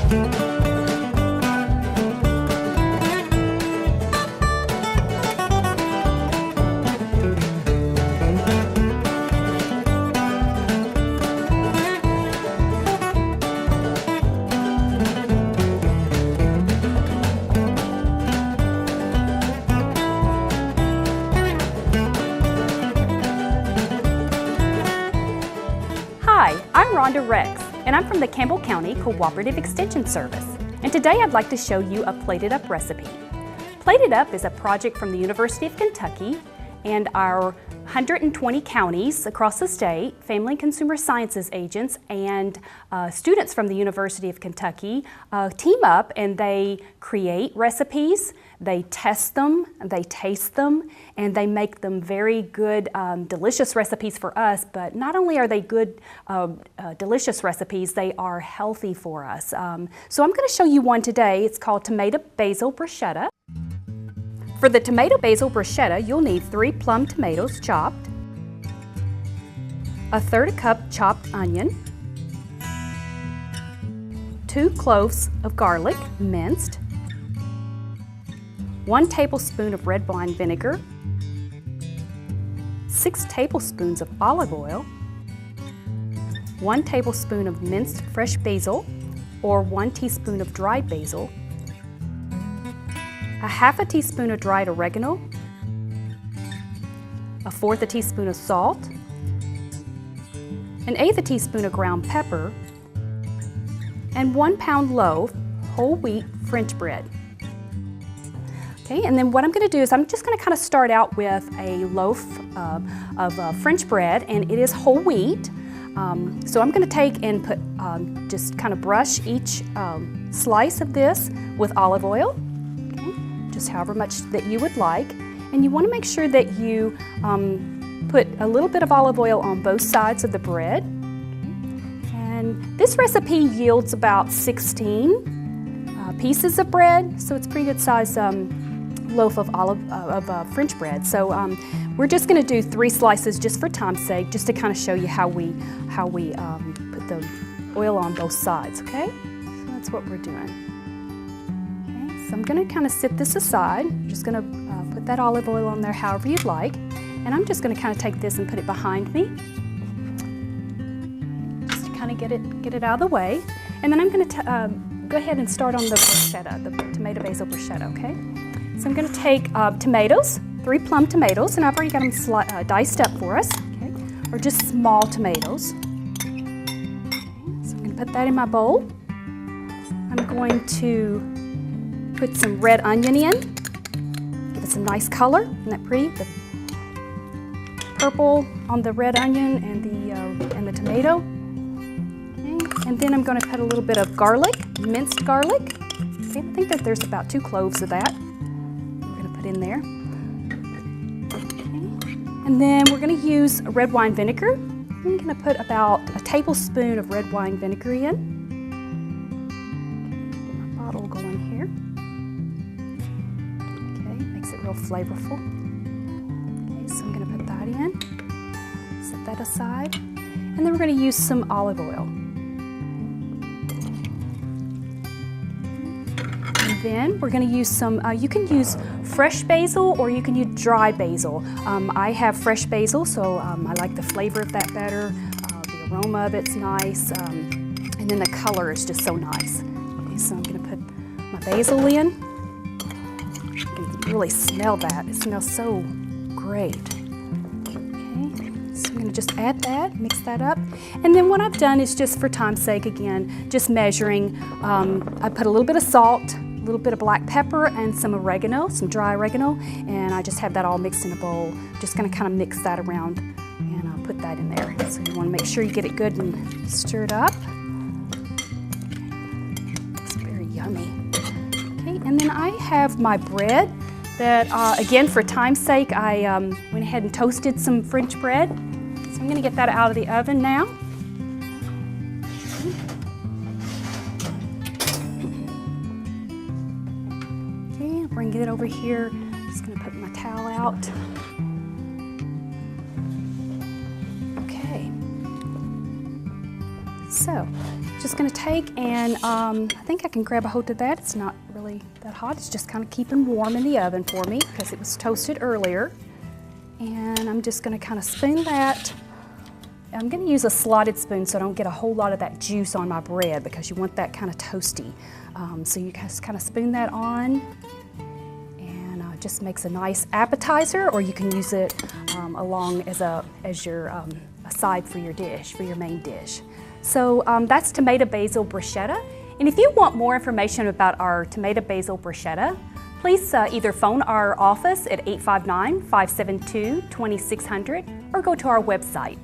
Hi, I'm Rhonda Rex, and I'm from the Campbell County Cooperative Extension Service. And today I'd like to show you a Plated Up recipe. Plated Up is a project from the University of Kentucky and our 120 counties across the state, family and consumer sciences agents, and students from the University of Kentucky team up and they create recipes, they test them, they taste them, and they make them very good, delicious recipes for us. But not only are they good, delicious recipes, they are healthy for us. So I'm going to show you one today. It's called Tomato Basil Bruschetta. For the tomato basil bruschetta, you'll need 3 plum tomatoes chopped, 1/3 cup chopped onion, 2 cloves of garlic minced, 1 tablespoon of red wine vinegar, 6 tablespoons of olive oil, 1 tablespoon of minced fresh basil or 1 teaspoon of dried basil, 1/2 teaspoon of dried oregano, 1/4 teaspoon of salt, 1/8 teaspoon of ground pepper, and 1 pound loaf whole wheat French bread. Okay, and then what I'm going to do is I'm just going to kind of start out with a loaf of French bread, and it is whole wheat. So I'm going to take and put, just kind of brush each slice of this with olive oil. Just however much that you would like, and you want to make sure that you put a little bit of olive oil on both sides of the bread. And this recipe yields about 16 pieces of bread, so it's a pretty good size loaf of French bread. So we're just going to do 3 slices just for time's sake, just to kind of show you how we put the oil on both sides. Okay, so that's what we're doing. So I'm going to kind of set this aside. I'm just going to put that olive oil on there however you'd like. And I'm just going to kind of take this and put it behind me, just to kind of get it out of the way. And then I'm going to go ahead and start on the bruschetta, the tomato basil bruschetta, okay? So I'm going to take tomatoes, 3 plum tomatoes, and I've already got them diced up for us, okay? Or just small tomatoes. Okay, so I'm going to put that in my bowl. I'm going to put some red onion in, give it some nice color. Isn't that pretty? The purple on the red onion and the tomato. Okay. And then I'm going to put a little bit of garlic, minced garlic. Okay. I think that there's about 2 cloves of that. We're going to put in there. Okay. And then we're going to use red wine vinegar. I'm going to put about a tablespoon of red wine vinegar in. Get my bottle going here. Real flavorful. Okay, so I'm going to put that in, set that aside, and then we're going to use some olive oil. And then we're going to use some, you can use fresh basil or you can use dry basil. I have fresh basil, so I like the flavor of that better. The aroma of it's nice, and then the color is just so nice. Okay, so I'm going to put my basil in. Really smell that. It smells so great. Okay, so I'm going to just add that, mix that up. And then what I've done is just for time's sake again, just measuring. I put a little bit of salt, a little bit of black pepper, and some oregano, some dry oregano, and I just have that all mixed in a bowl. Just going to kind of mix that around and I'll put that in there. So you want to make sure you get it good and stirred up. It's very yummy. Okay, and then I have my bread. That, again, for time's sake, I went ahead and toasted some French bread. So I'm going to get that out of the oven now. Okay, I'll bring it over here. I'm just going to put my towel out. Okay. So, Just going to take and I think I can grab a hold of that. It's not really that hot. It's just kind of keeping warm in the oven for me because it was toasted earlier. And I'm just going to kind of spoon that. I'm going to use a slotted spoon so I don't get a whole lot of that juice on my bread because you want that kind of toasty. So you just kind of spoon that on, and it just makes a nice appetizer, or you can use it along as your a side for your dish, for your main dish. So that's tomato basil bruschetta. And if you want more information about our tomato basil bruschetta, please either phone our office at 859-572-2600 or go to our website.